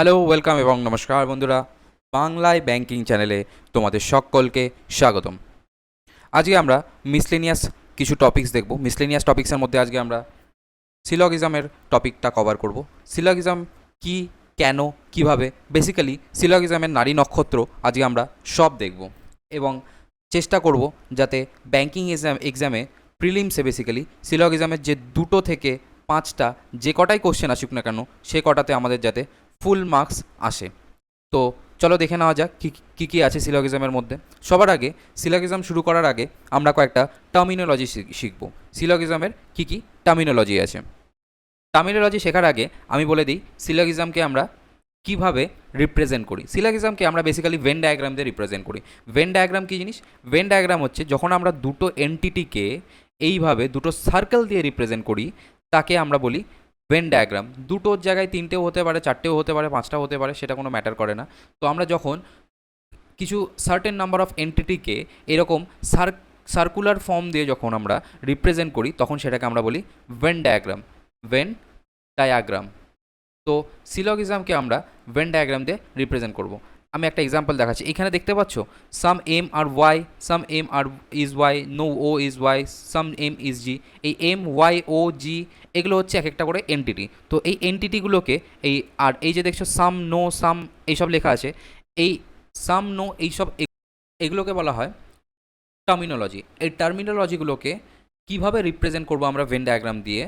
Hello, welcome এবং নমস্কার বন্ধুরা। বাংলায় ব্যাংকিং চ্যানেলে তোমাদের সকলকে স্বাগতম। আজকে আমরা মিসলেনিয়াস কিছু টপিকস দেখব। মিসলেনিয়াস টপিক্সের মধ্যে আজকে আমরা সিলগিজমের টপিকটা কভার করব। সিলগিজম কি, কেন, কিভাবে, বেসিক্যালি সিলগিজমের নারী নক্ষত্র আজকে আমরা সব দেখব এবং চেষ্টা করব যাতে ব্যাংকিং এক্সামে প্রিলিমসে বেসিক্যালি সিলগিজমের যে 2 থেকে 5টা যে কটাই কোশ্চেন আসুক না কেন সে কটাতে আমাদের যাতে ফুল মার্কস আসে। তো চলো দেখে নেওয়া যাক কী কী আছে সিলগিজমের মধ্যে। সবার আগে সিলগিজম শুরু করার আগে আমরা কয়েকটা টার্মিনোলজি শিখব। সিলগিজমের কী কী টার্মিনোলজি আছে। টার্মিনোলজি শেখার আগে আমি বলে দিই সিলগিজমকে আমরা কিভাবে রিপ্রেজেন্ট করি। সিলগিজমকে আমরা বেসিক্যালি ভেন ডায়াগ্রাম দিয়ে রিপ্রেজেন্ট করি। ভেন ডায়াগ্রাম কী জিনিস? ভেন ডায়াগ্রাম হচ্ছে যখন আমরা দুটো এন্টিটিকে এইভাবে দুটো সার্কেল দিয়ে রিপ্রেজেন্ট করি তাকে আমরা বলি ভেন ডায়াগ্রাম। দুটোর জায়গায় 3টেও হতে পারে, 4টেও হতে পারে, 5টাও হতে পারে, সেটা কোনো ম্যাটার করে না। তো আমরা যখন কিছু সার্টেন নাম্বার অফ এন্টিটিকে এরকম সার্কুলার ফর্ম দিয়ে যখন আমরা রিপ্রেজেন্ট করি তখন সেটাকে আমরা বলি ভেন ডায়াগ্রাম। Venn diagram. তো সিলগিজমকে আমরা ভেন ডায়াগ্রাম দিয়ে রিপ্রেজেন্ট করব। আমি একটা এক্সাম্পল দেখাচ্ছি। এখানে দেখতে পাচ্ছ some M are Y, some M are is Y, no O is Y, some M is G. এই এম, ওয়াই, ও, জি এগুলো হচ্ছে এক একটা করে এন্টিটি। তো এই এন্টিটিগুলোকে এই যে দেখছো সাম, নো, সাম এইসব লেখা আছে, এই সাম, নো এইসব এগুলোকে বলা হয় টার্মিনোলজি। এই টার্মিনোলজিগুলোকে কীভাবে রিপ্রেজেন্ট করবো আমরা ভেন ডায়াগ্রাম দিয়ে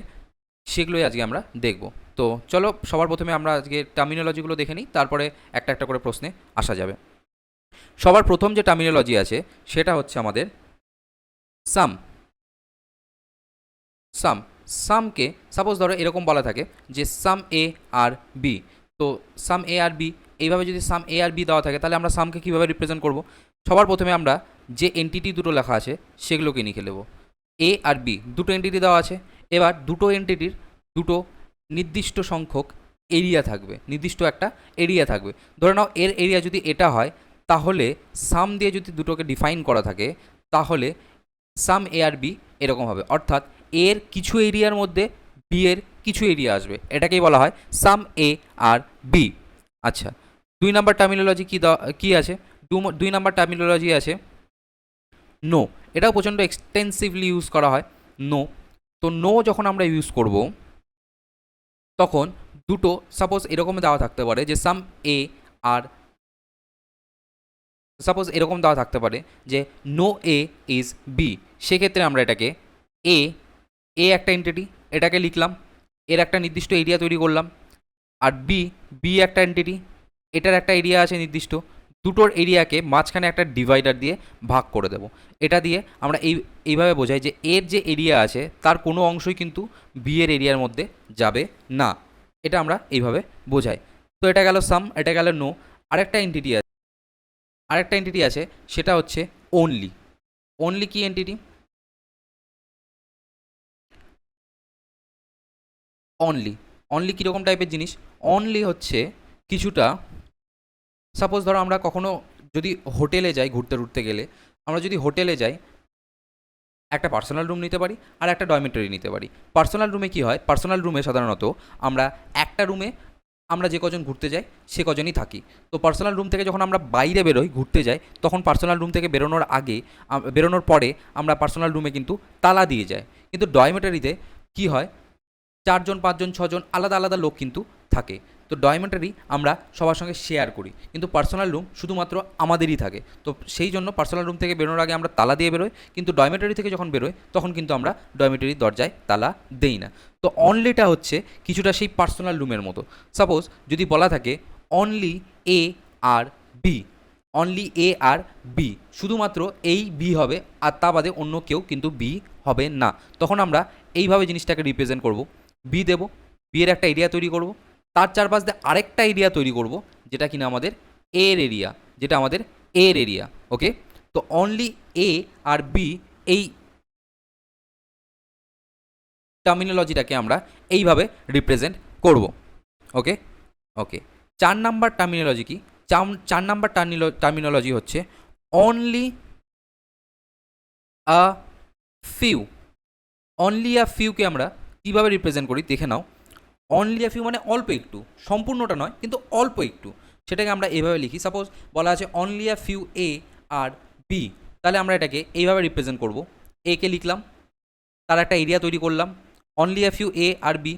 সেগুলোই আজকে আমরা দেখব। তো চলো সবার প্রথমে আমরা আজকে টার্মিনোলজিগুলো দেখে নিই, তারপরে একটা একটা করে প্রশ্নে আসা যাবে। সবার প্রথম যে টার্মিনোলজি আছে সেটা হচ্ছে আমাদের সাম। সাম সামকে সাপোজ ধরো এরকম বলা থাকে যে সাম এ আর বি। তো সাম এ আর বি, এইভাবে যদি সাম এ আর বি দেওয়া থাকে তাহলে আমরা সামকে কীভাবে রিপ্রেজেন্ট করব? সবার প্রথমে আমরা যে এন্টিটি দুটো লেখা আছে সেগুলোকে লিখে নেব। এ আর বি দুটো এন্টিটি দেওয়া আছে। এবার দুটো এন্টিটির দুটো নির্দিষ্ট সংখ্যক এরিয়া থাকবে, নির্দিষ্ট একটা এরিয়া থাকবে। ধরে নাও এর এরিয়া যদি এটা হয় তাহলে সাম দিয়ে যদি দুটোকে ডিফাইন করা থাকে তাহলে সাম এ আর বি এরকম হবে, অর্থাৎ এর কিছু এরিয়ার মধ্যে বি এর কিছু এরিয়া আসবে, এটাকেই বলা হয় সাম এ আর বি। আচ্ছা, 2 নম্বর টার্মিনোলজি কী আছে? 2 নম্বর টার্মিনোলজি আছে নো। এটাও প্রচণ্ড এক্সটেন্সিভলি ইউজ করা হয় নো। তো নো যখন আমরা ইউজ করব তখন দুটো সাপোজ এরকম দেওয়া থাকতে পারে যে সাম এ আর, সাপোজ এরকম দেওয়া থাকতে পারে যে নো এ ইজ বি। সেক্ষেত্রে আমরা এটাকে এ এ একটা এন্টিটি, এটাকে লিখলাম, এর একটা নির্দিষ্ট এরিয়া তৈরি করলাম। আর বি বি একটা এন্টিটি, এটার একটা এরিয়া আছে নির্দিষ্ট। দুটোর এরিয়াকে মাঝখানে একটা ডিভাইডার দিয়ে ভাগ করে দেব। এটা দিয়ে আমরা এইভাবে বোঝাই যে এর যে এরিয়া আছে তার কোনো অংশই কিন্তু বি এর এরিয়ার মধ্যে যাবে না। এটা আমরা এইভাবে বোঝাই। তো এটা গেল সাম, এটা গেল নো। আরেকটা এন্টিটি আছে, আরেকটা এন্টিটি আছে সেটা হচ্ছে অনলি। অনলি কি এন্টিটি? অনলি, অনলি কীরকম টাইপের জিনিস? অনলি হচ্ছে কিছুটা, সাপোজ ধরো আমরা কখনো যদি হোটেলে যাই, ঘুরতে ঘুরতে গেলে আমরা যদি হোটেলে যাই একটা পার্সোনাল রুম নিতে পারি আর একটা ডরমিটরি নিতে পারি। পার্সোনাল রুমে কি হয়? পার্সোনাল রুমে সাধারণত আমরা একটা রুমে আমরা যে কজন ঘুরতে যাই সে কজনই থাকি। তো পার্সোনাল রুম থেকে যখন আমরা বাইরে বেরোই ঘুরতে যাই তখন পার্সোনাল রুম থেকে বেরোনোর আগে, বেরোনোর পরে আমরা পার্সোনাল রুমে কিন্তু তালা দিয়ে যাই। কিন্তু ডরমিটরিতে কি হয়? 4জন, 5জন, 6জন আলাদা আলাদা লোক কিন্তু থাকে। তো ডরমিটরি আমরা সবার সঙ্গে শেয়ার করি, কিন্তু পার্সোনাল রুম শুধুমাত্র আমাদেরই থাকে। তো সেই জন্য পার্সোনাল রুম থেকে বেরোনোর আগে আমরা তালা দিয়ে বেরোই, কিন্তু ডরমিটরি থেকে যখন বেরোই তখন কিন্তু আমরা ডরমিটরির দরজায় তালা দেই না। তো অনলিটা হচ্ছে কিছুটা সেই পার্সোনাল রুমের মতো। সাপোজ যদি বলা থাকে only A are B, only A are B, শুধুমাত্র এই বি হবে আর তা বাদে অন্য কেউ কিন্তু বি হবে না, তখন আমরা এইভাবে জিনিসটাকে রিপ্রেজেন্ট করব। বি দেব, বি এর একটা এরিয়া তৈরি করব, তার চারপাশ দিয়ে আরেকটা এরিয়া তৈরি করব যেটা কিনা আমাদের এর এরিয়া, যেটা আমাদের এর এরিয়া। ওকে, তো অনলি এ আর বি এই টার্মিনোলজিটাকে আমরা এইভাবে রিপ্রেজেন্ট করব। ওকে ওকে 4 নম্বর টার্মিনোলজি কি? 4 নম্বর টার্মিনোলজি হচ্ছে only a few. Only a ফিউকে আমরা কীভাবে রিপ্রেজেন্ট করি দেখে নাও। অনলি আ ফিউ মানে অল্প একটু, সম্পূর্ণটা নয় কিন্তু অল্প একটু, সেটাকে আমরা এভাবে লিখি। সাপোজ বলা আছে only a few A are B, তাহলে আমরা এটাকে এইভাবে রিপ্রেজেন্ট করব। এ কে লিখলাম, তার একটা এরিয়া তৈরি করলাম, only a few A are B,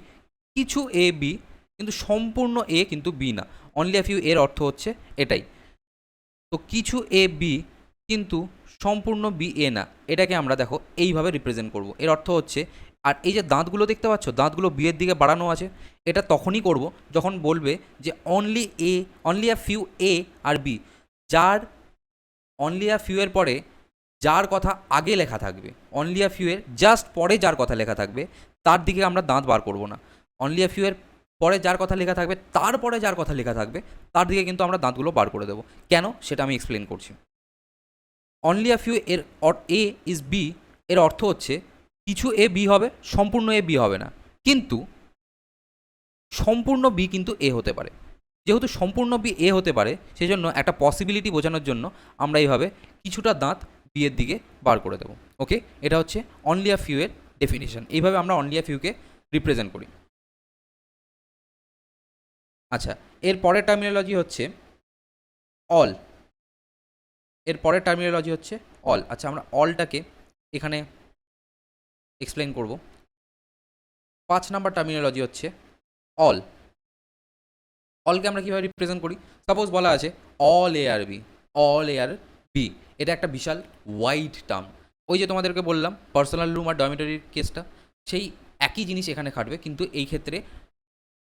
কিছু এ বি কিন্তু সম্পূর্ণ এ কিন্তু বি না। অনলি আ ফিউ এর অর্থ হচ্ছে এটাই। তো কিছু এ বি কিন্তু সম্পূর্ণ বি এ না, এটাকে আমরা দেখো এইভাবে রিপ্রেজেন্ট করব। এর অর্থ হচ্ছে, আর এই যে দাঁতগুলো দেখতে পাচ্ছ, দাঁতগুলো বি এর দিকে বাড়ানো আছে, এটা তখনই করব যখন বলবে যে only a few A are B, যার অনলি আ ফিউ এর পরে যার কথা আগে লেখা থাকবে, অনলি আ ফিউ এর জাস্ট পরে যার কথা লেখা থাকবে, তার দিকে আমরা দাঁত বার করব না। অনলি আ ফিউ এর পরে যার কথা লেখা থাকবে, তারপরে যার কথা লেখা থাকবে, তার দিকে কিন্তু আমরা দাঁতগুলো বার করে দেবো। কেন সেটা আমি এক্সপ্লেন করছি। অনলি আ ফিউ এর এ ইজ বি এর অর্থ হচ্ছে কিছু এ বি হবে, সম্পূর্ণ এ বি হবে না, কিন্তু সম্পূর্ণ বি কিন্তু এ হতে পারে। যেহেতু সম্পূর্ণ বি এ হতে পারে, সেই জন্য একটা পসিবিলিটি বোঝানোর জন্য আমরা এইভাবে কিছুটা দাঁত বি এর দিকে বার করে দেবো। ওকে, এটা হচ্ছে অনলি আ ফিউ এর ডেফিনিশন। এইভাবে আমরা অনলি আ ফিউকে রিপ্রেজেন্ট করি। আচ্ছা, এর পরের টার্মিনোলজি হচ্ছে অল। এর পরের টার্মিনোলজি হচ্ছে অল। আচ্ছা, আমরা অলটাকে এখানে এক্সপ্লেন করব। 5 নাম্বার টার্মিনোলজি হচ্ছে অল। অলকে আমরা কীভাবে রিপ্রেজেন্ট করি? সাপোজ বলা আছে all A are B, all A are B, এটা একটা বিশাল ওয়াইড টার্ম। ওই যে তোমাদেরকে বললাম পার্সোনাল রুম আর ডরমিটরির কেসটা, সেই একই জিনিস এখানে খাটবে, কিন্তু এই ক্ষেত্রে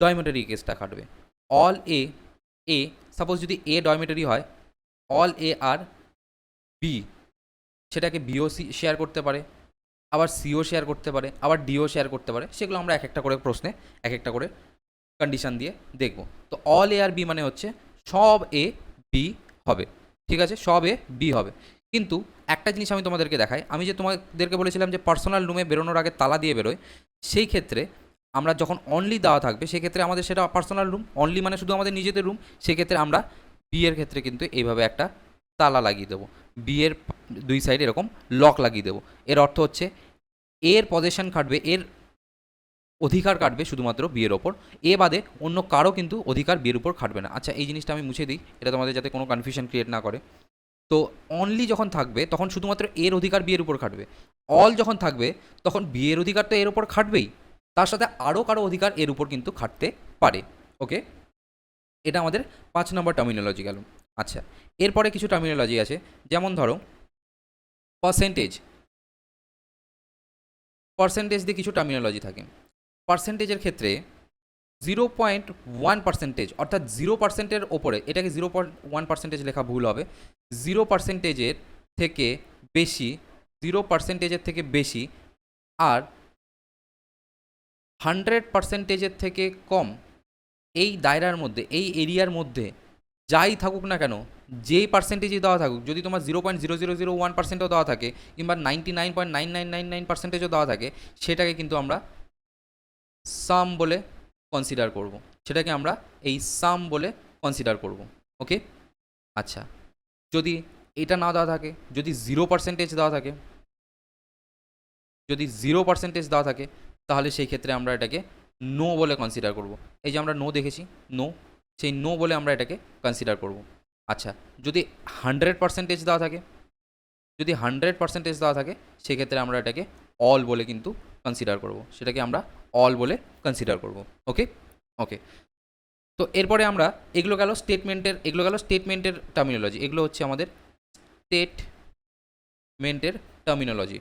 ডরমিটরি কেসটা খাটবে। অল এ এ, সাপোজ যদি এ ডরমিটরি হয়, অল এ আর বি, সেটাকে বিও শেয়ার করতে পারে, আবার সিও শেয়ার করতে পারে, আবার ডিও শেয়ার করতে পারে। সেগুলো আমরা এক একটা করে প্রশ্নে এক একটা করে কন্ডিশন দিয়ে দেখব। তো অল এ আর বি মানে হচ্ছে সব এ বি হবে, ঠিক আছে, সব এ বি হবে। কিন্তু একটা জিনিস আমি তোমাদেরকে দেখাই, আমি যে তোমাদেরকে বলেছিলাম যে পার্সোনাল রুমে বেরোনোর আগে তালা দিয়ে বেরোয়, সেই ক্ষেত্রে আমরা যখন অনলি দেওয়া থাকবে, সেক্ষেত্রে আমাদের সেটা পার্সোনাল রুম, অনলি মানে শুধু আমাদের নিজেদের রুম, সেক্ষেত্রে আমরা বি এর ক্ষেত্রে কিন্তু এইভাবে একটা তালা লাগিয়ে দেবো, বি এর দুই সাইডে এরকম লক লাগিয়ে দেবো। এর অর্থ হচ্ছে এর পজিশন খাটবে, এর অধিকার কাটবে শুধুমাত্র বিয়ের ওপর, এ বাদে অন্য কারো কিন্তু অধিকার বিয়ের উপর খাটবে না। আচ্ছা, এই জিনিসটা আমি মুছে দিই, এটা তোমাদের যাতে কোনো কনফিউশন ক্রিয়েট না করে। তো অনলি যখন থাকবে তখন শুধুমাত্র এর অধিকার বিয়ের উপর খাটবে, অল যখন থাকবে তখন বিয়ের অধিকার তো এর উপর খাটবেই, তার সাথে আরও কারো অধিকার এর উপর কিন্তু খাটতে পারে। ওকে, এটা আমাদের 5 নম্বর টার্মিনোলজি গেল। আচ্ছা, এরপরে কিছু টার্মিনোলজি আছে, যেমন ধরো পার্সেন্টেজ। পার্সেন্টেজ দিয়ে কিছু টার্মিনোলজি থাকে। পার্সেন্টেজের ক্ষেত্রে 0.1%, অর্থাৎ 0%-এর ওপরে, এটাকে 0.1% লেখা ভুল হবে, 0%-এর থেকে বেশি, 0%-এর থেকে বেশি আর 100%-এর থেকে কম, এই দায়রার মধ্যে, এই এরিয়ার মধ্যে যাই থাকুক না কেন, যেই পার্সেন্টেজই দেওয়া থাকুক, যদি তোমার 0.0001%ও দেওয়া থাকে কিংবা 99.9999%ও দেওয়া থাকে, সেটাকে কিন্তু আমরা সাম বলে কনসিডার করব, সেটাকে আমরা এই সাম বলে কনসিডার করব। ওকে, আচ্ছা, যদি এটা না দেওয়া থাকে, যদি 0% দেওয়া থাকে, যদি 0% দেওয়া থাকে, তাহলে সেই ক্ষেত্রে আমরা এটাকে নো বলে কনসিডার করব। এই যে আমরা নো দেখেছি, নো, সেই নো বলে আমরা এটাকে কনসিডার করব। আচ্ছা, যদি 100% দেওয়া থাকে, যদি 100% দেওয়া থাকে, সেক্ষেত্রে আমরা এটাকে অল বলে কিন্তু কনসিডার করব, সেটাকে আমরা অল বলে কনসিডার করব। ওকে ওকে, তো এরপরে আমরা এগুলো গেল স্টেটমেন্টের টার্মিনোলজি, এগুলো হচ্ছে আমাদের স্টেটমেন্টের টার্মিনোলজি,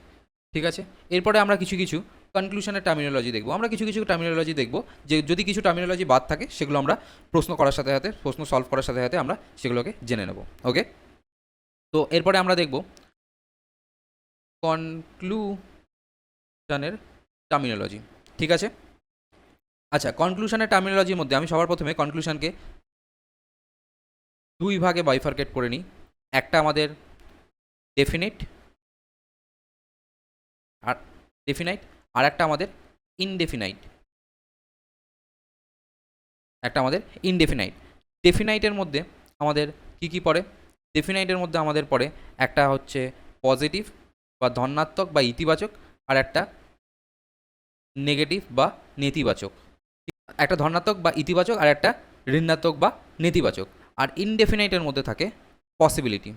ঠিক আছে। এরপরে আমরা কিছু কিছু কনক্লুশনের টার্মিনোলজি দেখব। আমরা কিছু কিছু টার্মিনোলজি দেখব, যে যদি কিছু টার্মিনোলজি বাদ থাকে, সেগুলো আমরা প্রশ্ন করার সাথে সাথে, প্রশ্ন সলভ করার সাথে সাথে আমরা সেগুলোকে জেনে নেব। ওকে, তো এরপরে আমরা দেখব কনক্লুশনের টার্মিনোলজি, ঠিক আছে। আচ্ছা, কনক্লুশনের টার্মিনোলজির মধ্যে আমি সবার প্রথমে কনক্লুশনকে দুই ভাগে বাইফার্কেট করে নিই। একটা আমাদের ডেফিনিট আর একটা আমাদের ইনডেফিনাইট। ডেফিনাইটের মধ্যে আমাদের কি কি পড়ে? ডেফিনাইটের মধ্যে আমাদের পড়ে একটা হচ্ছে পজিটিভ বা ধনাত্মক বা ইতিবাচক, আর একটা নেগেটিভ বা নেতিবাচক। একটা ধনাত্মক বা ইতিবাচক আর একটা ঋণাত্মক বা নেতিবাচক। আর ইনডেফিনাইটের মধ্যে থাকে পসিবিলিটি।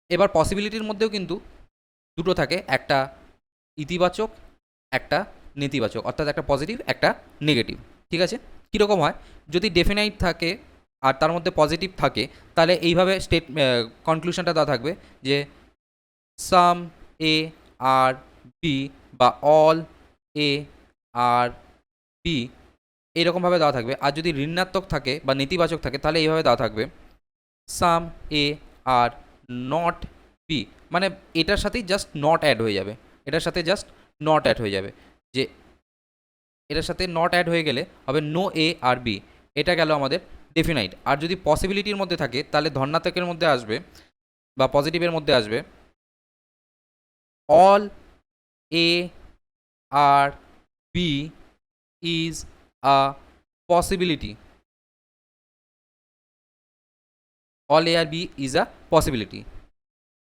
এবার পসিবিলিটির মধ্যেও কিন্তু দুটো থাকে, একটা ইতিবাচক একটা নেতিবাচক, অর্থাৎ একটা পজিটিভ একটা নেগেটিভ। ঠিক আছে, কীরকম হয়, যদি ডেফিনাইট থাকে আর তার মধ্যে পজিটিভ থাকে তাহলে এইভাবে কনক্লুশনটা দেওয়া থাকবে যে সাম এ আর বি বা অল এ আর বি, এইরকমভাবে দেওয়া থাকবে। আর যদি ঋণাত্মক থাকে বা নেতিবাচক থাকে তাহলে এইভাবে দেওয়া থাকবে সাম এ আর নট বি, মানে এটার সাথেই জাস্ট নট অ্যাড হয়ে যাবে, এটার সাথে জাস্ট নট অ্যাড হয়ে যাবে, যে এটার সাথে নট অ্যাড হয়ে গেলে হবে নো এ আর বি। এটা গেল আমাদের ডেফিনাইট। আর যদি পসিবিলিটির মধ্যে থাকে তাহলে ধনাত্মকের মধ্যে আসবে বা পজিটিভের মধ্যে আসবে all A are B is a possibility, all A are B is a possibility.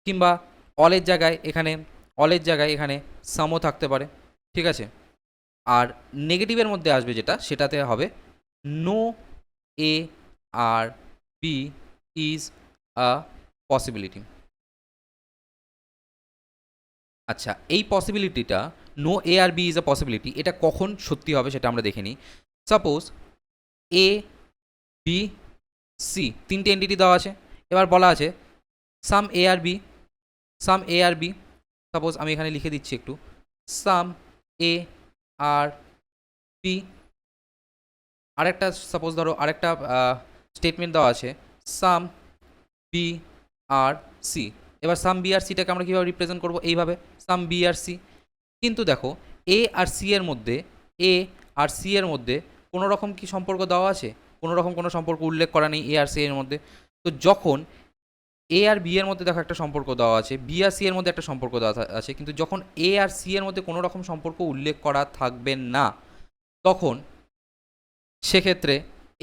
কিংবা অলের জায়গায় এখানে সামও থাকতে পারে। ঠিক আছে, আর নেগেটিভের মধ্যে আসবে যেটা, সেটাতে হবে no A are B is a possibility. আচ্ছা, এই পসিবিলিটিটা no A are B is a possibility, এটা কখন সত্যি হবে সেটা আমরা দেখে নিই। সাপোজ এ বি সি তিনটে এন্টিটি দেওয়া আছে, এবার বলা আছে some A are B, some A are B, suppose আমি এখানে লিখে দিচ্ছি একটু, সাম এ আর বি। আরেকটা সাপোজ ধরো আরেকটা স্টেটমেন্ট দেওয়া আছে সাম বি আর সি। এবার সাম বি আর সিটাকে আমরা কীভাবে রিপ্রেজেন্ট করবো, এইভাবে সাম বি আর সি। কিন্তু দেখো এ আর সি এর মধ্যে, এ আর সি এর মধ্যে কোনো রকম কি সম্পর্ক দেওয়া আছে, কোনো রকম কোনো সম্পর্ক উল্লেখ করা নেই এ আর সি এর মধ্যে। তো যখন এ আর বি এর মধ্যে দেখো একটা সম্পর্ক দেওয়া আছে, বি আর সি এর মধ্যে একটা সম্পর্ক দেওয়া আছে, কিন্তু যখন এ আর সি এর মধ্যে কোনো রকম সম্পর্ক উল্লেখ করা থাকবে না, তখন সেক্ষেত্রে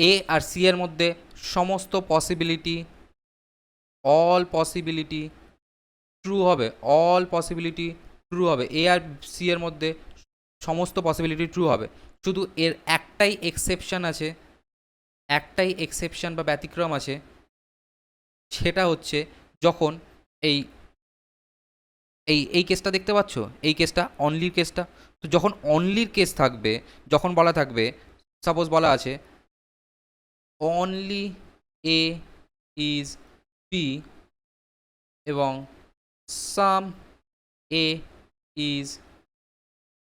এ আর সি এর মধ্যে সমস্ত পসিবিলিটি, অল পসিবিলিটি ট্রু হবে, অল পসিবিলিটি ট্রু হবে, এ আর সি এর মধ্যে সমস্ত পসিবিলিটি ট্রু হবে। শুধু এর একটাই এক্সেপশন আছে, একটাই এক্সেপশন বা ব্যতিক্রম আছে, সেটা হচ্ছে যখন এই এই এই কেসটা দেখতে পাচ্ছ, এই কেসটা অনলির কেসটা। তো যখন অনলির কেস থাকবে, যখন বলা থাকবে, সাপোজ বলা আছে অনলি এ ইজ বি এবং সাম এ ইজ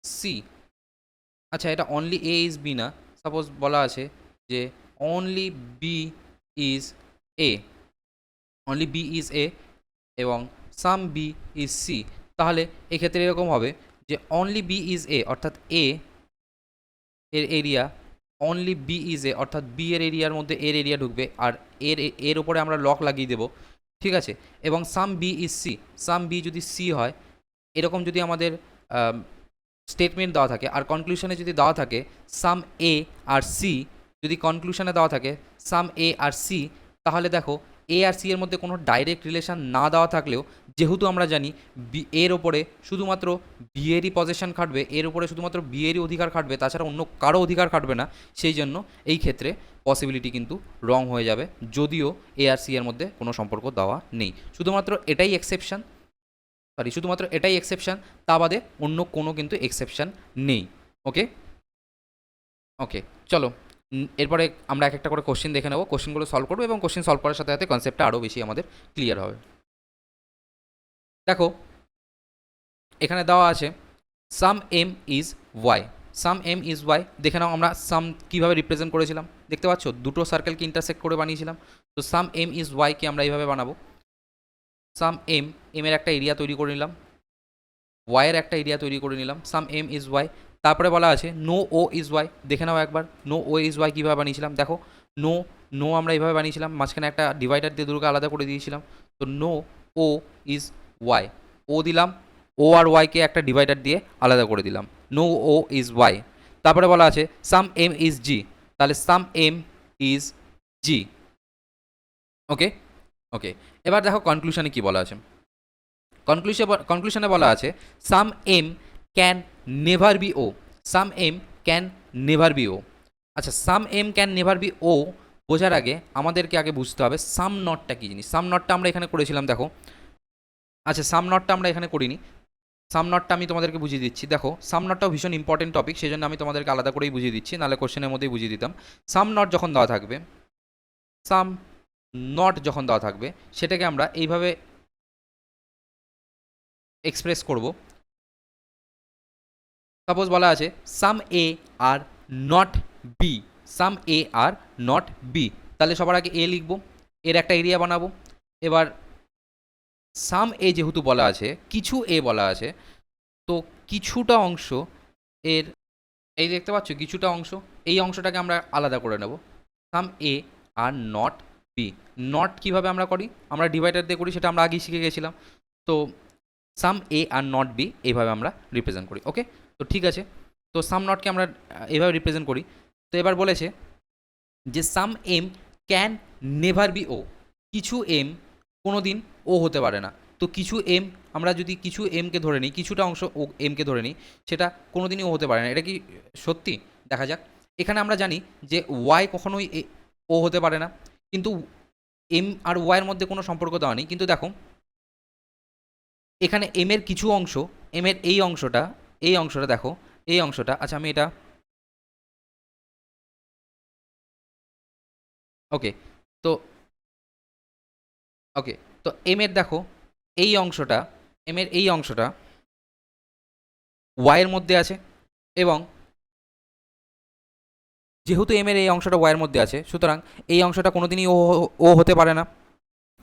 সি। আচ্ছা, এটা অনলি এ ইজ বি না, সাপোজ বলা আছে যে only B is A, only B is A এবং সাম বি ইজ সি। তাহলে এক্ষেত্রে এরকম হবে যে অনলি বি ইজ এ অর্থাৎ এ এর এরিয়া, অনলি বি ইজ এ অর্থাৎ বি এর এরিয়ার মধ্যে এর এরিয়া ঢুকবে, আর এর ওপরে আমরা লক লাগিয়ে দেবো। ঠিক আছে, এবং some B is C, some B যদি সি হয়, এরকম যদি আমাদের স্টেটমেন্ট দেওয়া থাকে আর কনক্লুশনে যদি দেওয়া থাকে সাম এ আর সি, যদি কনক্লুশনে দেওয়া থাকে সাম এ আর সি, তাহলে দেখো এ আর সি এর মধ্যে কোনো ডাইরেক্ট রিলেশন না দেওয়া থাকলেও, যেহেতু আমরা জানি বি এর ওপরে শুধুমাত্র বিয়েরই পজিশন খাটবে, এর উপরে শুধুমাত্র বিয়েরই অধিকার খাটবে, তাছাড়া অন্য কারো অধিকার খাটবে না, সেই জন্য এই ক্ষেত্রে পসিবিলিটি কিন্তু রং হয়ে যাবে, যদিও এ আর সি এর মধ্যে কোনো সম্পর্ক দেওয়া নেই। শুধুমাত্র এটাই এক্সেপশন, শুধুমাত্র এটাই এক্সেপশন, তা বাদে অন্য কোনো কিন্তু এক্সেপশন নেই। ওকে ওকে, চলো এরপরে আমরা এক একটা করে কোশ্চেন দেখে নেবো, কোশ্চেনগুলো সলভ করবো এবং কোশ্চেন সলভ করার সাথে সাথে কনসেপ্টটা আরও বেশি আমাদের ক্লিয়ার হবে। দেখো এখানে দেওয়া আছে some M is Y, some M is Y. দেখে নাও আমরা সাম কীভাবে রিপ্রেজেন্ট করেছিলাম, দেখতে পাচ্ছ দুটো সার্কেলকে ইন্টারসেক্ট করে বানিয়েছিলাম। তো সাম এম ইজ ওয়াইকে আমরা এইভাবে বানাবো, সাম এম, এর একটা এরিয়া তৈরি করে নিলাম, ওয়াইয়ের একটা এরিয়া তৈরি করে নিলাম, সাম এম ইজ ওয়াই। তারপরে বলা আছে নো ও ইজ ওয়াই, দেখে নাও একবার নো ও ইজ ওয়াই কীভাবে বানিয়েছিলাম। দেখো নো নো আমরা এইভাবে বানিয়েছিলাম, মাঝখানে একটা ডিভাইডার দিয়ে দুটোকে আলাদা করে দিয়েছিলাম। তো নো ও ইজ ওয়াই, ও দিলাম, ও আর ওয়াইকে একটা ডিভাইডার দিয়ে আলাদা করে দিলাম, নো ও ইজ ওয়াই। তারপরে বলা আছে সাম এম ইজ জি, তাহলে সাম এম ইজ জি। ওকে ওকে, এবার দেখো কনক্লুশনে কি বলা আছে। কনক্লুশনে বলা আছে some M can never be O, some M can never be O. আচ্ছা, some M can never be O বোঝার আগে আমাদেরকে আগে বুঝতে হবে সাম নটটা কী জিনিস। সাম নটটা আমরা এখানে করেছিলাম, দেখো। আচ্ছা, সাম নটটা আমরা এখানে করিনি, সাম নটটা আমি তোমাদেরকে বুঝিয়ে দিচ্ছি। দেখো, সাম নটটাও ভীষণ ইম্পর্টেন্ট টপিক, সেই জন্য আমি তোমাদেরকে আলাদা করেই বুঝিয়ে দিচ্ছি, নাহলে কোশ্চেনের মধ্যেই বুঝিয়ে দিতাম। সাম নট যখন দেওয়া থাকবে, সাম নট যখন দেওয়া থাকবে, সেটাকে আমরা এইভাবে এক্সপ্রেস করব। সাপোজ বলা আছে some A are not B, some A are not B, তাহলে সবার আগে এ লিখব, এর একটা এরিয়া বানাবো। এবার সাম এ যেহেতু বলা আছে, কিছু এ বলা আছে, তো কিছুটা অংশ এর, এই দেখতে পাচ্ছ কিছুটা অংশ, এই অংশটাকে আমরা আলাদা করে নেব। সাম A are not B. Not কীভাবে আমরা করি, আমরা ডিভাইডার দিয়ে করি, সেটা আমরা আগেই শিখে গেছিলাম। তো সাম এ আর নট বি এইভাবে আমরা রিপ্রেজেন্ট করি। ওকে, তো ঠিক আছে, তো সাম নটকে আমরা এইভাবে রিপ্রেজেন্ট করি। তো এবার বলেছে যে সাম এম ক্যান নেভার বি ও, কিছু এম কোনো দিন ও হতে পারে না। তো কিছু এম, আমরা যদি কিছু এমকে ধরে নিই, কিছুটা অংশ ও এমকে ধরে নিই, সেটা কোনো দিনই ও হতে পারে না। এটা কি সত্যি? দেখা যাক। এখানে আমরা জানি যে ওয়াই কখনোই ও হতে পারে না, কিন্তু এম আর ওয়াইয়ের মধ্যে কোনো সম্পর্ক দেওয়া নেই। কিন্তু দেখো, এখানে এম এর কিছু অংশ, এম এর এই অংশটা, এই অংশটা দেখো, এই অংশটা, আচ্ছা আমি এটা, ওকে, তো ওকে, তো এম এর দেখো এই অংশটা, এম এর এই অংশটা ওয়াইয়ের মধ্যে আছে, এবং যেহেতু এম এর এই অংশটা ওয়াইয়ের মধ্যে আছে, সুতরাং এই অংশটা কোনোদিনই ও হতে পারে না।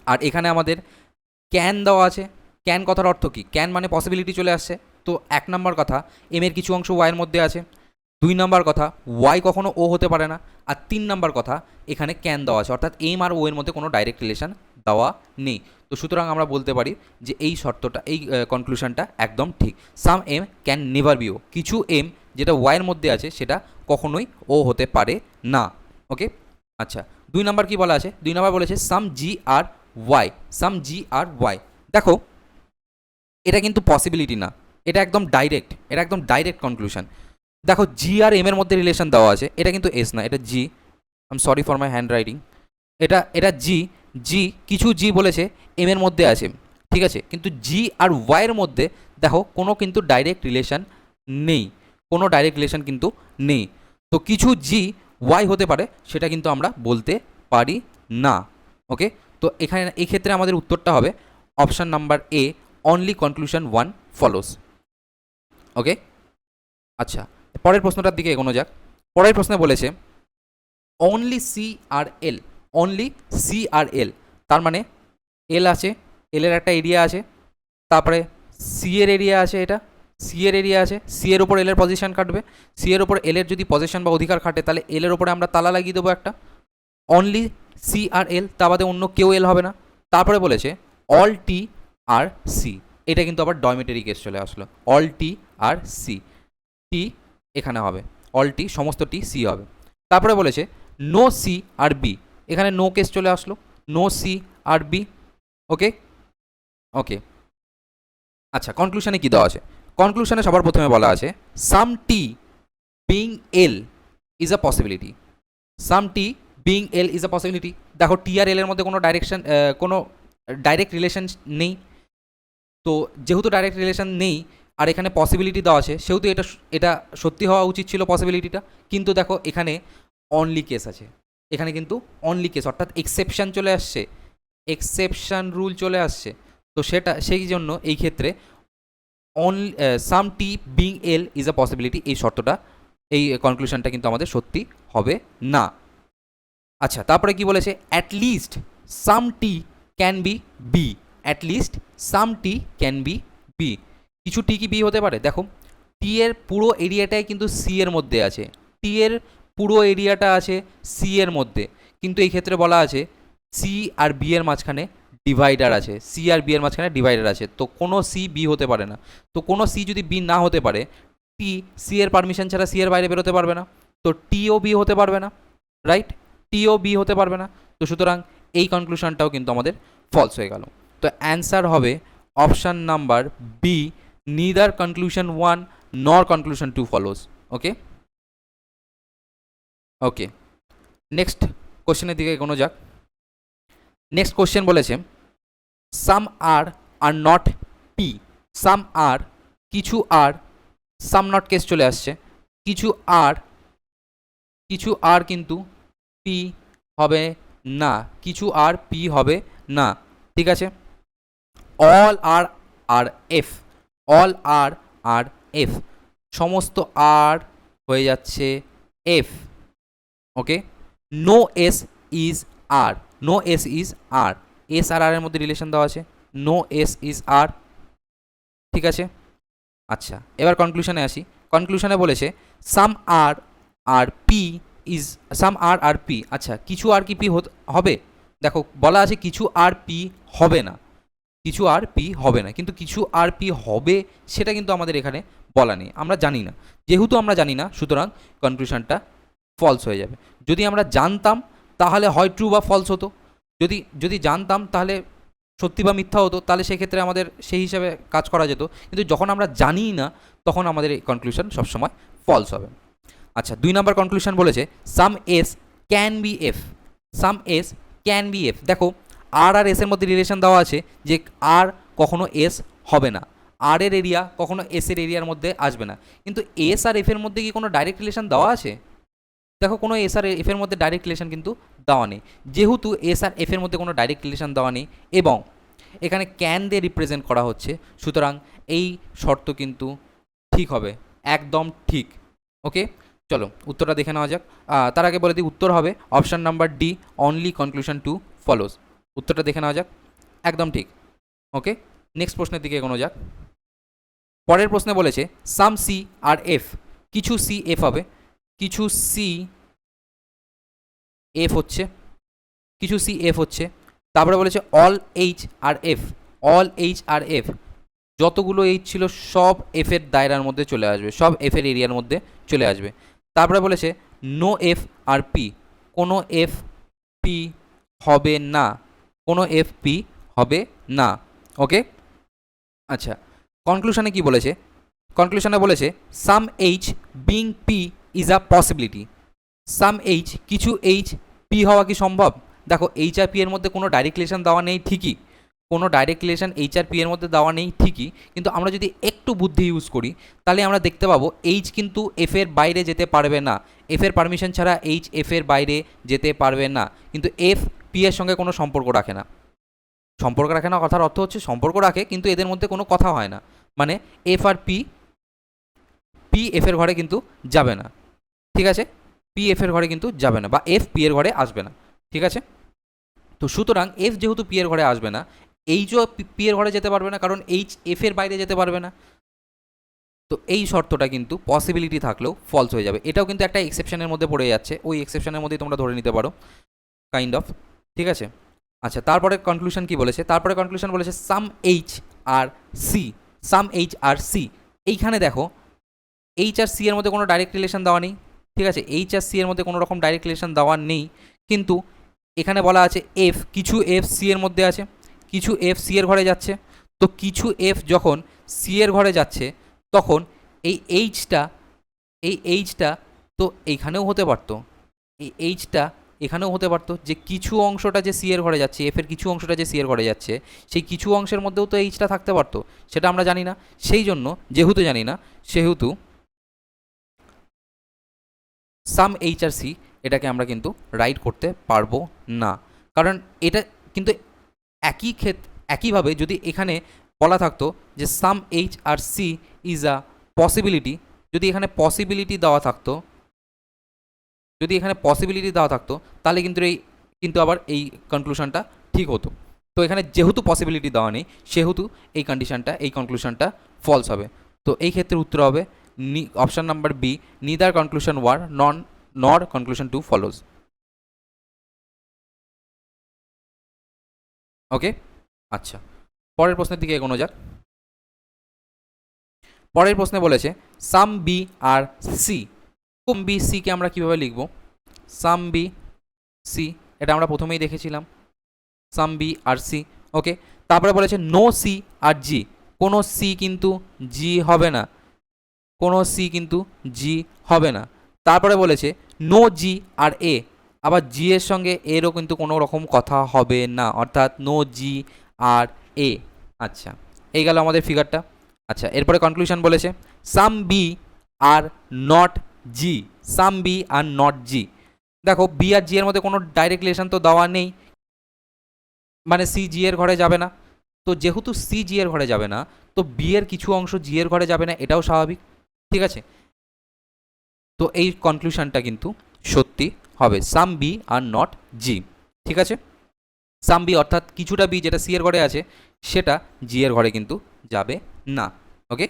আর এখানে আমাদের ক্যান দেওয়া আছে। ক্যান কথার অর্থ কী? ক্যান মানে পসিবিলিটি চলে আসছে। তো এক নম্বর কথা, এম এর কিছু অংশ ওয়াইয়ের মধ্যে আছে। দুই নম্বর কথা, ওয়াই কখনো ও হতে পারে না। আর তিন নম্বর কথা, এখানে ক্যান দেওয়া আছে, অর্থাৎ এম আর ও এর মধ্যে কোনো ডাইরেক্ট রিলেশন দেওয়া নেই। তো সুতরাং আমরা বলতে পারি যে এই শর্তটা, এই কনক্লুশনটা একদম ঠিক। সাম এম ক্যান নেভার বি ও, কিছু এম যেটা ওয়াইয়ের মধ্যে আছে সেটা কখনোই ও হতে পারে না। ওকে, আচ্ছা, দুই নম্বর কি বলা আছে? দুই নম্বর বলেছে সাম জি আর ওয়াই, সাম জি আর ওয়াই। দেখো, এটা কিন্তু পসিবিলিটি না, এটা একদম ডাইরেক্ট, এটা একদম ডাইরেক্ট কনক্লুশন। দেখো, জি আর এম এর মধ্যে রিলেশন দেওয়া আছে, এটা কিন্তু এস না, এটা G. I am sorry for my handwriting. এটা এটা জি, জি কিছু জি বলেছে এম এর মধ্যে আছে, ঠিক আছে, কিন্তু জি আর ওয়াইয়ের মধ্যে দেখো কোনো কিন্তু ডাইরেক্ট রিলেশন নেই, কোনো ডাইরেক্ট রিলেশন কিন্তু নেই। তো কিছু জি ওয়াই হতে পারে, সেটা কিন্তু আমরা বলতে পারি না। ওকে, তো এখানে এই ক্ষেত্রে আমাদের উত্তরটা হবে option number A, only conclusion one follows. Okay, আচ্ছা, পরের প্রশ্নটার দিকে এগোনো যাক। পরের প্রশ্নে বলেছে only C are L, only C are L, তার মানে এল আছে, এল এর একটা এরিয়া আছে, তারপরে সি এর এরিয়া আছে, এটা সি এর এরিয়া আছে, সি এর ওপর এল এর পজিশন কাটবে, সি এর ওপর এল এর যদি পজিশন বা অধিকার খাটে, তাহলে এল এর ওপরে আমরা তালা লাগিয়ে দেবো একটা। অনলি সি আর এল, তা বাদে অন্য কেউ এল হবে না। তারপরে বলেছে অল টি আর সি, এটা কিন্তু আবার ডয়মেটারি কেস চলে আসলো। অল টি আর সি, টি এখানে হবে, অল টি সমস্ত টি সি হবে। তারপরে বলেছে নো সি আর বি, এখানে নো কেস চলে আসলো, নো সি আর বি। ওকে, ওকে, আচ্ছা, কনক্লুশনে কী দেওয়া আছে? কনক্লুশনে সবার প্রথমে বলা আছে some T being L is a possibility, some T being L is a possibility. দেখো, টি আর এল এর মধ্যে কোনো কোনো ডাইরেক্ট রিলেশন নেই। তো যেহেতু ডাইরেক্ট রিলেশন নেই আর এখানে পসিবিলিটি দেওয়া আছে, সেহেতু এটা এটা সত্যি হওয়া উচিত ছিল পসিবিলিটিটা। কিন্তু দেখো, এখানে অনলি কেস আছে, এখানে কিন্তু অনলি কেস, অর্থাৎ এক্সেপশন চলে আসছে, এক্সেপশন রুল চলে আসছে। তো সেটা সেই জন্য এই ক্ষেত্রে only some T being L is a possibility, এই শর্তটা, এই কনক্লুশনটা কিন্তু আমাদের সত্যি হবে না। আচ্ছা, তারপরে কি বলেছে? At least some T can be B, at least some T can be B, কিছু টি কি বি হতে পারে? দেখো, টি এর পুরো এরিয়াটাই কিন্তু সি এর মধ্যে আছে, টি এর পুরো এরিয়াটা আছে সি এর মধ্যে, কিন্তু এই ক্ষেত্রে বলা আছে সি আর বি এর মাঝখানে ডিভাইডার আছে, সি আর বি এর মাঝখানে ডিভাইডার আছে, তো কোনো সি বি হতে পারে না। তো কোনো সি যদি বি না হতে পারে, টি সি এর পারমিশন ছাড়া সি এর বাইরে বেরোতে পারবে না, তো টিও বি হতে পারবে না, রাইট? টিও বি হতে পারবে না। তো সুতরাং এই কনক্লুশনটাও কিন্তু আমাদের ফলস হয়ে গেল। তো অ্যান্সার হবে option number B, neither conclusion one nor conclusion two follows. Okay okay, next কোশ্চেনের দিকে এগোনো যাক। নেক্সট কোশ্চেন বলেছে সাম আর নট পি, সাম আর, কিছু আর, সাম নট কেস চলে আসছে, কিছু আর কিন্তু পি হবে না, কিছু আর পি হবে না, ঠিক আছে। All R F, all R F, সমস্ত আর হয়ে যাচ্ছে F, okay. No S is R, no S is R, S R এর মধ্যে রিলেশন দেওয়া আছে, নো এস ইজ আর, ঠিক আছে। আচ্ছা, এবার কনক্লুশনে আসি। কনক্লুশনে বলেছে some R P is, some R P, আচ্ছা কিছু আর কি পি হবে? দেখো বলা আছে কিছু আর পি হবে না, কিছু আর পি হবে না, কিন্তু কিছু আর পি হবে সেটা কিন্তু আমাদের এখানে বলা নেই, আমরা জানি না। যেহেতু আমরা জানি না, সুতরাং কনক্লুশনটা ফলস হয়ে যাবে। যদি আমরা জানতাম তাহলে হয় ট্রু বা ফলস হতো, যদি জানতাম তাহলে সত্যি বা মিথ্যা হতো, তাহলে সেক্ষেত্রে আমাদের সেই হিসাবে কাজ করা যেত। কিন্তু যখন আমরা জানি না, তখন আমাদের এই কনক্লুশন সবসময় ফলস হবে। আচ্ছা, 2 নম্বর কনক্লুশন বলেছে some S can be F, some S can be F. দেখো আর এস এর মধ্যে রিলেশন দেওয়া আছে যে আর কখনো এস হবে না, আর এর এরিয়া কখনো এস এর এরিয়ার মধ্যে আসবে না, কিন্তু এস আর এফ এর মধ্যে কি কোনো ডাইরেক্ট রিলেশন দেওয়া আছে? দেখো কোনো এস আর এফ এর মধ্যে ডাইরেক্ট রিলেশন কিন্তু দেওয়া নেই। যেহেতু এস আর এফ এর মধ্যে কোনো ডাইরেক্ট রিলেশন দেওয়া নেই এবং এখানে ক্যান দিয়ে রিপ্রেজেন্ট করা হচ্ছে, সুতরাং এই শর্ত কিন্তু ঠিক হবে, একদম ঠিক। ওকে, চলো উত্তরটা দেখে নেওয়া যাক। তার আগে বলে দিই, উত্তর হবে option number D, only conclusion two follows. উত্তরটা দেখে নেওয়া যাক, একদম ঠিক। ওকে, নেক্সট প্রশ্নের দিকে এগোনো যাক। পরের প্রশ্নে বলেছে সাম সি আর এফ, কিছু সি এফ হবে, কিছু সি এফ হচ্ছে, কিছু সি এফ হচ্ছে। তারপরে বলেছে all H R F, all H R F, যতগুলো এইচ ছিল সব এফের দায়রার মধ্যে চলে আসবে, সব এফের এরিয়ার মধ্যে চলে আসবে। তারপরে বলেছে নো এফ আর পি, কোনো এফ পি হবে না, কোনো এফ পি হবে না। ওকে, আচ্ছা কনক্লুশনে কি বলেছে? কনক্লুশনে বলেছে some H being P is a possibility, some H, কিছু এইচ পি হওয়া কি সম্ভব? দেখো এইচ আর পি এর মধ্যে কোনো ডাইরেক্ট রিলেশন দেওয়া নেই ঠিকই, কোনো direct relation H R P এর মধ্যে দেওয়া নেই ঠিকই, কিন্তু আমরা যদি একটু বুদ্ধি ইউজ করি তাহলে আমরা দেখতে পাবো এইচ কিন্তু এফ এর বাইরে যেতে পারবে না, এফ এর পারমিশন ছাড়া এইচ এফ এর বাইরে যেতে পারবে না, কিন্তু এফ পি এর সঙ্গে কোনো সম্পর্ক রাখে না। সম্পর্ক রাখে না কথার অর্থ হচ্ছে সম্পর্ক রাখে কিন্তু এদের মধ্যে কোনো কথা হয় না, মানে F R P, P F এর ঘরে কিন্তু যাবে না, ঠিক আছে, পি এফ এর ঘরে কিন্তু যাবে না, বা এফ পি এর ঘরে আসবে না, ঠিক আছে। তো সুতরাং এফ যেহেতু পি এর ঘরে আসবে না, এইচও পি এর ঘরে যেতে পারবে না, কারণ এইচ এফ এর বাইরে যেতে পারবে না। তো এই শর্তটা কিন্তু পসিবিলিটি থাকলেও ফলস হয়ে যাবে, এটাও কিন্তু একটা এক্সেপশনের মধ্যে পড়ে যাচ্ছে, ওই এক্সেপশনের মধ্যেই তোমরা ধরে নিতে পারো কাইন্ড অফ, ঠিক আছে। আচ্ছা, তারপরে কনক্লুশন কি বলেছে? তারপরে কনক্লুশন বলেছে some H are C, some H are C, এইখানে দেখো এইচ আর সি এর মধ্যে কোনো ডাইরেক্ট রিলেশন দেওয়া নেই, ঠিক আছে, এইচ আর সি এর মধ্যে কোনো রকম ডাইরেক্ট রিলেশন দেওয়া নেই, কিন্তু এখানে বলা আছে এফ, কিছু এফ সি এর মধ্যে আছে, কিছু এফ সি এর ঘরে যাচ্ছে। তো কিছু এফ যখন সি এর ঘরে যাচ্ছে তখন এই এইচটা তো এইখানেও হতে পারতো, এই এইচটা এখানেও হতে পারতো, যে কিছু অংশটা যে সি এর ঘরে যাচ্ছে, এফ এর কিছু অংশটা যে সি এর ঘরে যাচ্ছে, সেই কিছু অংশের মধ্যেও তো এইচটা থাকতে পারতো, সেটা আমরা জানি না। সেই জন্য যেহেতু জানি না, সেহেতু সাম এইচ আর সি এটাকে আমরা কিন্তু রাইট করতে পারবো না, কারণ এটা কিন্তু একইভাবে যদি এখানে বলা থাকতো যে some H are C is a possibility, যদি এখানে পসিবিলিটি দেওয়া থাকতো, যদি এখানে পসিবিলিটি দেওয়া থাকতো তাহলে কিন্তু আবার এই কনক্লুশনটা ঠিক হতো। তো এখানে যেহেতু পসিবিলিটি দেওয়া নেই, সেহেতু এই কন্ডিশনটা, এই কনক্লুশনটা ফলস হবে। তো এই ক্ষেত্রে উত্তর হবে option number B, neither conclusion one nor conclusion two follows. Okay, আচ্ছা পরের প্রশ্নের দিকে এগোনো যাক। পরের প্রশ্নে বলেছে some B are C, some B সিকে আমরা কীভাবে লিখব? সাম বি সি, এটা আমরা প্রথমেই দেখেছিলাম, সাম বি আর সি। ওকে, তারপরে বলেছে নো সি আর জি, কোনো সি কিন্তু জি হবে না, কোনো সি কিন্তু জি হবে না। তারপরে বলেছে নো জি আর এ, আবার জি এর সঙ্গে এরও কিন্তু কোনো রকম কথা হবে না, অর্থাৎ নো জি আর এ। আচ্ছা, এই গেল আমাদের ফিগারটা। আচ্ছা, এরপরে কনক্লুশন বলেছে some B are not G, some B are not G. দেখো বি আর জি এর মধ্যে কোনো ডাইরেক্ট রিলেশন তো দেওয়া নেই, মানে সি জি এর ঘরে যাবে না। তো যেহেতু সি জি এর ঘরে যাবে না, তো বি এর কিছু অংশ জি এর ঘরে যাবে না, এটাও স্বাভাবিক। ঠিক আছে, তো এই কনক্লুশনটা কিন্তু সত্যি হবে, সাম বি আর নট জি। ঠিক আছে, সাম বি অর্থাৎ কিছুটা বি যেটা সি এর ঘরে আছে সেটা জি এর ঘরে কিন্তু যাবে না। ওকে,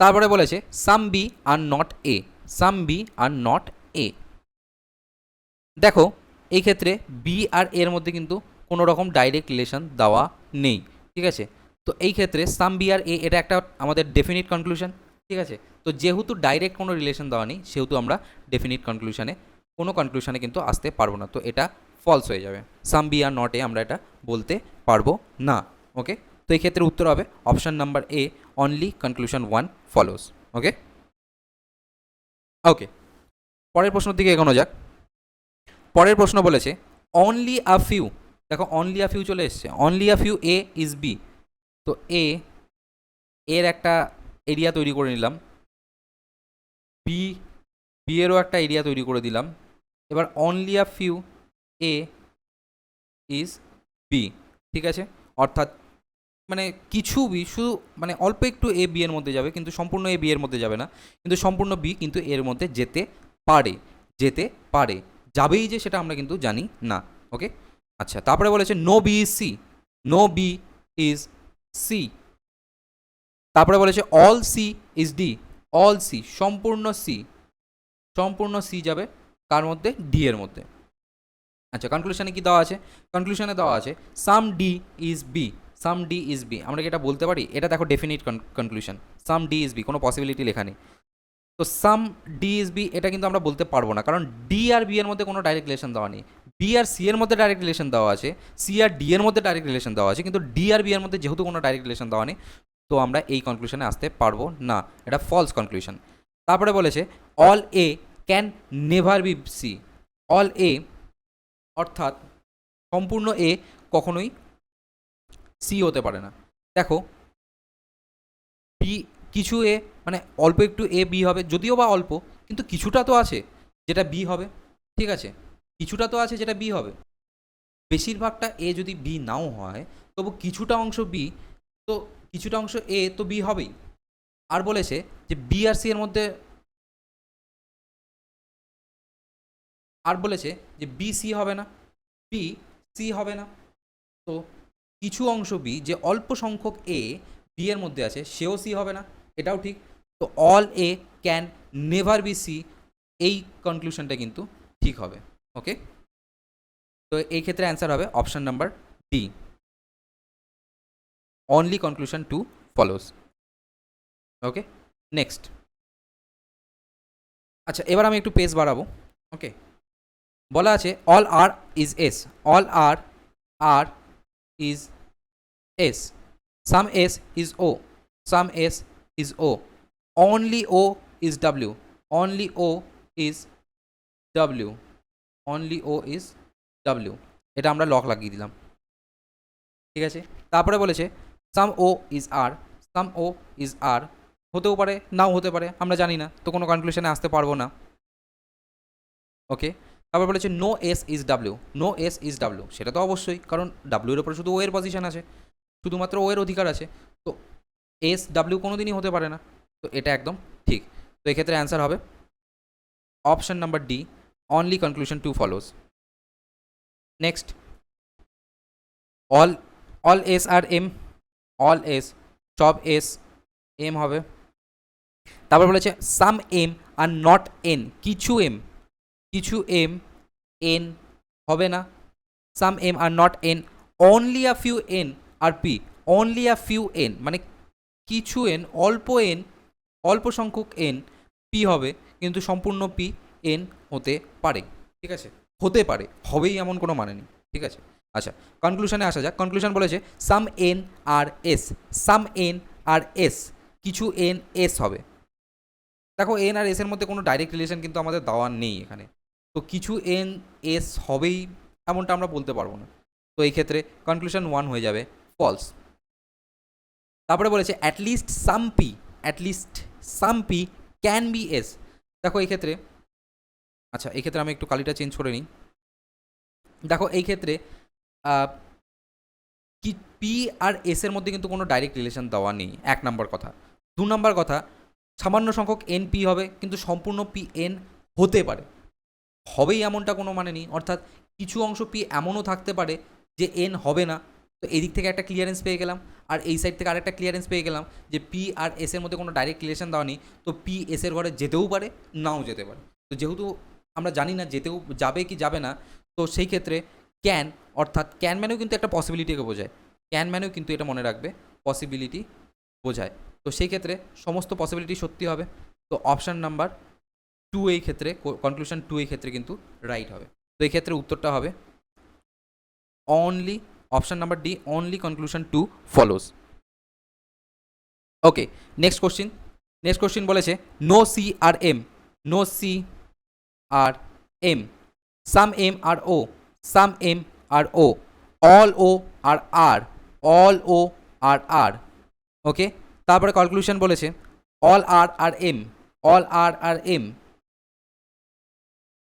তারপরে বলেছে some B are not a, some B are not a. দেখো এই ক্ষেত্রে বি আর এর মধ্যে কিন্তু কোনো রকম ডাইরেক্ট রিলেশন দেওয়া নেই। ঠিক আছে, তো এই ক্ষেত্রে সাম বি আর এ এটা একটা আমাদের ডেফিনিট কনক্লুশন। ঠিক আছে, তো যেহেতু ডাইরেক্ট কোনো রিলেশন দেওয়া নেই সেহেতু আমরা ডেফিনিট কনক্লুশনে কোনো কনক্লুশনে কিন্তু আসতে পারবো না, তো এটা ফলস হয়ে যাবে। সাম বি আর নট এ আমরা এটা বলতে পারবো না। ওকে, তো এই ক্ষেত্রে উত্তর হবে option number A, only conclusion 1 follows. Okay okay, পরের প্রশ্নের দিকে এগোনো যাক। পরের প্রশ্ন বলেছে অনলি আ ফিউ, দেখো অনলি আ ফিউ চলে এসছে, only a few A is B. তো এ এর একটা এরিয়া তৈরি করে নিলাম, বি বি এরও একটা এরিয়া তৈরি করে দিলাম। এবার only a few A is B. ঠিক আছে, অর্থাৎ মানে কিছু বি, শুধু মানে অল্প একটু এ বি এর মধ্যে যাবে, কিন্তু সম্পূর্ণ এ বি এর মধ্যে যাবে না, কিন্তু সম্পূর্ণ বি কিন্তু এর মধ্যে যেতে পারে, যেতে পারে, যাবেই যে সেটা আমরা কিন্তু জানি না। ওকে, আচ্ছা, তারপরে বলেছে no B is C, no B is C. তারপরে বলেছে all C is D, all C সম্পূর্ণ সি, সম্পূর্ণ সি যাবে কার মধ্যে, ডি এর মধ্যে। আচ্ছা, কনক্লুশনে কি দেওয়া আছে, কনক্লুশনে দেওয়া আছে some D is B, some D is B. আমরা কি এটা বলতে পারি? এটা দেখো definite conclusion, some D is B, কোনো পসিবিলিটি লেখা নেই। তো সাম ডি ইজ বি এটা কিন্তু আমরা বলতে পারবো না, কারণ ডি আর বি এর মধ্যে কোনো ডাইরেক্ট রিলেশন দেওয়া নেই। বি আর সি এর মধ্যে ডাইরেক্ট রিলেশন দেওয়া আছে, সি আর ডি এর মধ্যে ডাইরেক্ট রিলেশন দেওয়া আছে, কিন্তু ডি আর বি এর মধ্যে যেহেতু কোনো ডাইরেক্ট রিলেশন দেওয়া নেই, তো আমরা এই কনক্লুশনে আসতে পারবো না, এটা ফলস কনক্লুশন। তারপরে বলেছে all A can never be C, all A অর্থাৎ সম্পূর্ণ এ কখনোই সি হতে পারে না। দেখো বি কিছু এ, মানে অল্প একটু এ বি হবে, যদিও বা অল্প, কিন্তু কিছুটা তো আছে যেটা বি হবে। ঠিক আছে, কিছুটা তো আছে যেটা বি হবে। বেশিরভাগটা এ যদি বি নাও হয়, তবু কিছুটা অংশ বি, তো কিছুটা অংশ এ তো বি হবেই। আর বলেছে যে বি আর সি এর মধ্যে, আর বলেছে যে বি সি হবে না, বি সি হবে না। তো কিছু অংশ বি যে অল্প সংখ্যক এ বি এর মধ্যে আছে সেও সি হবে না, এটাও ঠিক। তো all A can never be C, এই কনক্লুশনটা কিন্তু ঠিক হবে। ওকে, তো এই ক্ষেত্রে অ্যান্সার হবে option number D, only conclusion 2 follows. Okay, next. আচ্ছা, এবার আমি একটু পেজ বাড়াবো। ওকে, বলা আছে all R is S, all R R is S, some S is O, some S is O, only O is W, only O is W, only O is W. এটা আমরা lock লাগিয়ে দিলাম। ঠিক আছে, তারপরে বলেছে সাম ও is R, some O is আর হতেও পারে নাও হতে পারে, আমরা জানি না, তো কোনো কনক্লুশনে আসতে পারবো না। ওকে, তারপর বলেছে no S is W, no S is W, সেটা তো অবশ্যই, কারণ ডাব্লিউর ওপরে শুধু ও এর পজিশন আছে, শুধুমাত্র ও এর অধিকার আছে, তো এস ডাব্লিউ কোনো দিনই হতে পারে না, তো এটা একদম ঠিক। তো এক্ষেত্রে অ্যান্সার হবে option number D, only conclusion 2 follows. Next, all all S are M, all S সব এস এম হবে। তারপর বলেছে some M are not N, কিছু এম, কিছু এম এন হবে না, some M are not N, only a few N are P, only a few N মানে কিছু এন, অল্প এন, অল্প সংখ্যক এন পি হবে, কিন্তু সম্পূর্ণ পি এন হতে পারে। ঠিক আছে, হতে পারে, হবেই এমন কোনো মানে নেই। ঠিক আছে, আচ্ছা, কনক্লুশনে আসা যাক। কনক্লুশন বলেছে সাম এন আর এস, সাম এন আর এস, কিছু এন এস হবে, দেখো এন আর এস এর মধ্যে কোনো ডাইরেক্ট রিলেশন কিন্তু আমাদের দেওয়া নেই এখানে, তো কিছু এন এস হবেই এমনটা আমরা বলতে পারবো না। তো এই ক্ষেত্রে কনক্লুশন 1 হয়ে যাবে ফলস। তারপরে বলেছে at least some P can be S. দেখো এই ক্ষেত্রে, আচ্ছা এই ক্ষেত্রে আমি একটু কালিটা চেঞ্জ করে নিই। দেখো এই ক্ষেত্রে কি পি আর এস এর মধ্যে কিন্তু কোনো ডাইরেক্ট রিলেশন দেওয়া নেই, 1 নম্বর কথা। 2 নম্বর কথা, সামান্য সংখ্যক এন পি হবে কিন্তু সম্পূর্ণ পি এন হতে পারে, হবেই এমনটা কোনো মানে নেই। অর্থাৎ কিছু অংশ পি এমনও থাকতে পারে যে এন হবে না, তো এই দিক থেকে একটা ক্লিয়ারেন্স পেয়ে গেলাম, আর এই সাইড থেকে আরেকটা ক্লিয়ারেন্স পেয়ে গেলাম যে পি আর এস এর মধ্যে কোনো ডাইরেক্ট রিলেশন দেওয়া নেই, তো পি এস এর ঘরে যেতেও পারে নাও যেতে পারে। তো যেহেতু আমরা জানি না যেতেও যাবে কি যাবে না, তো সেই ক্ষেত্রে ক্যান, অর্থাৎ ক্যান ম্যানেও কিন্তু একটা পসিবিলিটিকে বোঝায়, ক্যান ম্যানেও কিন্তু এটা মনে রাখবে পসিবিলিটি বোঝায়। তো সেই ক্ষেত্রে সমস্ত পসিবিলিটি সত্যি হবে। তো অপশান নাম্বার 2 এই ক্ষেত্রে, কনক্লুশন 2 এই ক্ষেত্রে কিন্তু রাইট হবে। তো এই ক্ষেত্রে উত্তরটা হবে only option number D, only conclusion 2 follows. Okay, next question বলেছে no C are M, no C are M, some M are O, some M are O, all O are R, all O are R. Okay, তারপরে conclusion বলেছে all R are M, all R are M.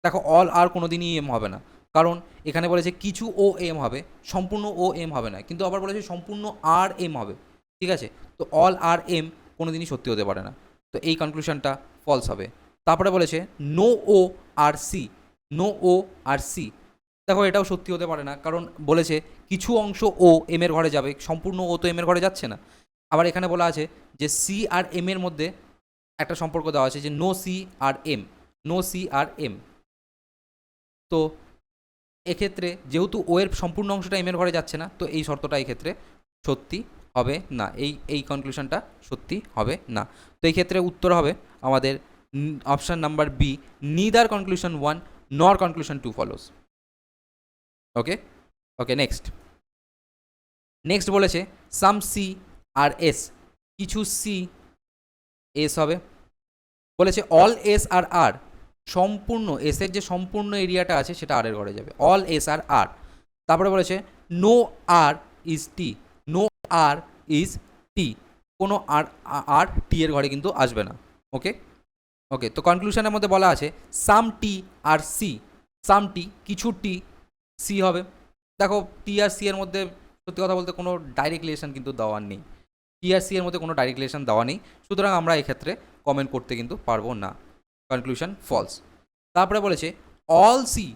দেখো all R কোনো দিনই M হবে না, কারণ এখানে বলেছে কিছু ও এম হবে, সম্পূর্ণ ও এম হবে না, কিন্তু আবার বলেছে সম্পূর্ণ আর এম হবে। ঠিক আছে, তো অল আর এম কোনো দিনই সত্যি হতে পারে না, তো এই কনক্লুশনটা ফলস হবে। তারপরে বলেছে নো ও আর সি, নো ও আর সি। দেখো এটাও সত্যি হতে পারে না, কারণ বলেছে কিছু অংশ ও এম এর ঘরে যাবে, সম্পূর্ণ ও তো এম এর ঘরে যাচ্ছে না। আবার এখানে বলা আছে যে সি আর এম এর মধ্যে একটা সম্পর্ক দেওয়া আছে যে no C are M, no C are M. তো এক্ষেত্রে যেহেতু ও এর সম্পূর্ণ অংশটা এম এর ঘরে যাচ্ছে না, তো এই শর্তটা এই ক্ষেত্রে সত্যি হবে না, এই কনক্লুশনটা সত্যি হবে না। তো এই ক্ষেত্রে উত্তর হবে আমাদের option number B, neither conclusion 1 nor conclusion 2 follows. Okay okay, next বলেছে সাম সি আর এস, কিছু সি এস হবে। বলেছে অল এস আর আর, সম্পূর্ণ এসের যে সম্পূর্ণ এরিয়াটা আছে সেটা আর এর ঘরে যাবে, অল এস আর আর। তারপরে বলেছে no R is T, no R is T, কোনো আর আর টি এর ঘরে কিন্তু আসবে না। ওকে ওকে, তো কনক্লুশনের মধ্যে বলা আছে সাম টি আর সি, সাম টি কিছু টি সি হবে। দেখো টি আর সি এর মধ্যে সত্যি কথা বলতে কোনো ডাইরেক্ট রিলেশন কিন্তু দেওয়ার নেই, টি আর সি এর মধ্যে কোনো ডাইরেক্ট রিলেশন দেওয়া নেই, সুতরাং আমরা এক্ষেত্রে কমেন্ট করতে কিন্তু পারবো না, কনক্লুশন ফলস। তারপরে বলেছে all C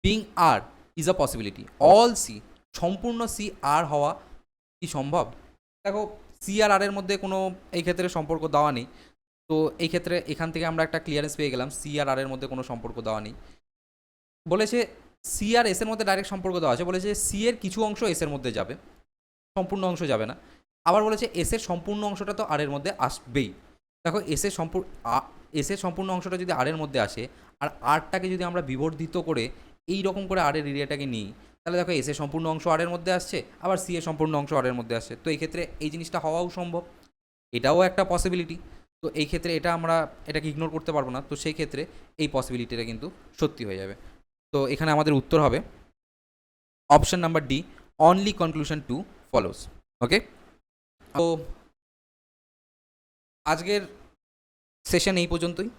being R is a possibility, all C সম্পূর্ণ সি আর হওয়া কি সম্ভব? দেখো সি আর আর এর মধ্যে কোনো এই ক্ষেত্রে সম্পর্ক দেওয়া নেই, তো এই ক্ষেত্রে এখান থেকে আমরা একটা ক্লিয়ারেন্স পেয়ে গেলাম সি আর আর এর মধ্যে কোনো সম্পর্ক দেওয়া নেই। বলেছে সি আর এস এর মধ্যে ডাইরেক্ট সম্পর্ক দেওয়া আছে, বলেছে সি এর কিছু অংশ এস এর মধ্যে যাবে, সম্পূর্ণ অংশ যাবে না। আবার বলেছে এস এর সম্পূর্ণ অংশটা তো আর এর মধ্যে আসবেই। দেখো এস এর সম্পূর্ণ অংশটা যদি আর এর মধ্যে আসে, আর আরটাকে যদি আমরা বিবর্ধিত করে এই রকম করে আর এর এরিয়াটাকে নিই, তাহলে দেখো এস এর সম্পূর্ণ অংশ আর এর মধ্যে আসছে, আবার সি এর সম্পূর্ণ অংশ আর এর মধ্যে আসছে, তো এই ক্ষেত্রে এই জিনিসটা হওয়াও সম্ভব, এটাও একটা পসিবিলিটি। তো এই ক্ষেত্রে এটাকে ইগনোর করতে পারবো না, তো সেই ক্ষেত্রে এই পসিবিলিটিটা কিন্তু সত্যি হয়ে যাবে। তো এখানে আমাদের উত্তর হবে option number D, only conclusion 2 follows. Okay, তো আজকের সেশন এই পর্যন্তই।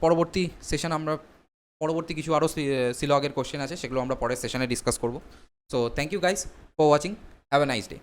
পরবর্তী সেশন আমরা পরবর্তী কিছু আরও সিলগের কোশ্চেন আছে, সেগুলো আমরা পরের সেশনে ডিসকাস করব। So thank you guys for watching, have a nice day.